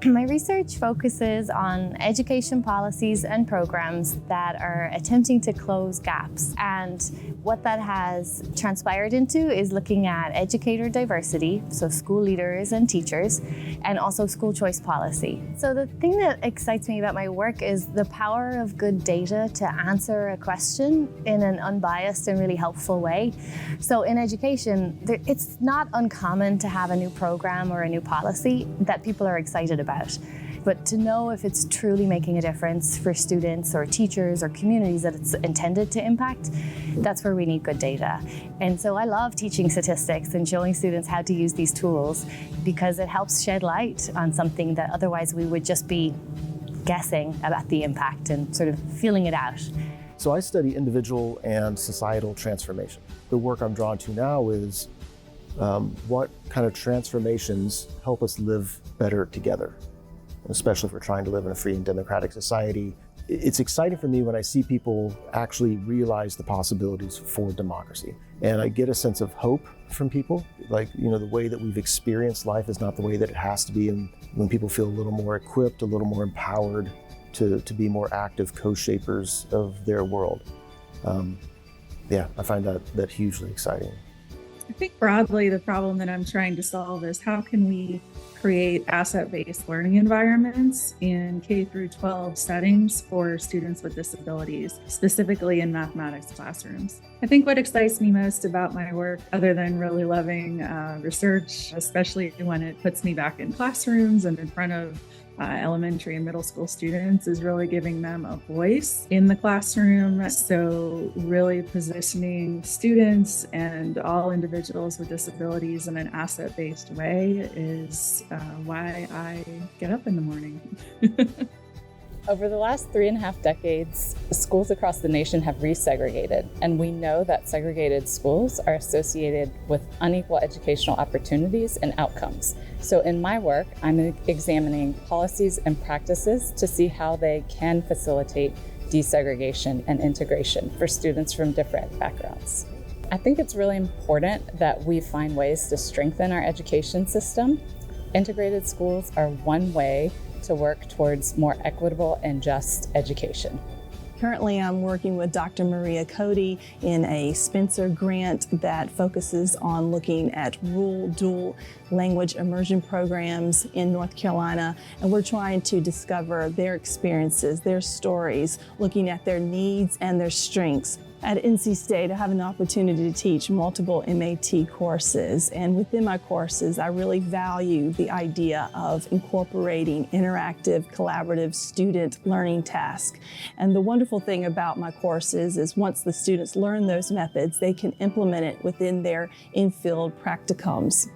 My research focuses on education policies and programs that are attempting to close gaps. And what that has transpired into is looking at educator diversity, so school leaders and teachers, and also school choice policy. So the thing that excites me about my work is the power of good data to answer a question in an unbiased and really helpful way. So in education, it's not uncommon to have a new program or a new policy that people are excited about. But to know if it's truly making a difference for students or teachers or communities that it's intended to impact, that's where we need good data. And so I love teaching statistics and showing students how to use these tools because it helps shed light on something that otherwise we would just be guessing about the impact and sort of feeling it out. So I study individual and societal transformation. The work I'm drawn to now is what kind of transformations help us live better together, especially if we're trying to live in a free and democratic society. It's exciting for me when I see people actually realize the possibilities for democracy. And I get a sense of hope from people. Like, the way that we've experienced life is not the way that it has to be. And when people feel a little more equipped, a little more empowered to be more active co-shapers of their world. I find that hugely exciting. I think broadly, the problem that I'm trying to solve is how can we create asset-based learning environments in K through 12 settings for students with disabilities, specifically in mathematics classrooms. I think what excites me most about my work, other than really loving research, especially when it puts me back in classrooms and in front of elementary and middle school students, is really giving them a voice in the classroom. So really positioning students and all individuals with disabilities in an asset-based way is why I get up in the morning. Over the last 3.5 decades, schools across the nation have resegregated, and we know that segregated schools are associated with unequal educational opportunities and outcomes. So in my work, I'm examining policies and practices to see how they can facilitate desegregation and integration for students from different backgrounds. I think it's really important that we find ways to strengthen our education system. Integrated schools are one way to work towards more equitable and just education. Currently, I'm working with Dr. Maria Cody in a Spencer grant that focuses on looking at rural dual language immersion programs in North Carolina. And we're trying to discover their experiences, their stories, looking at their needs and their strengths. At NC State, I have an opportunity to teach multiple MAT courses, and within my courses, I really value the idea of incorporating interactive, collaborative student learning tasks. And the wonderful thing about my courses is once the students learn those methods, they can implement it within their in-field practicums.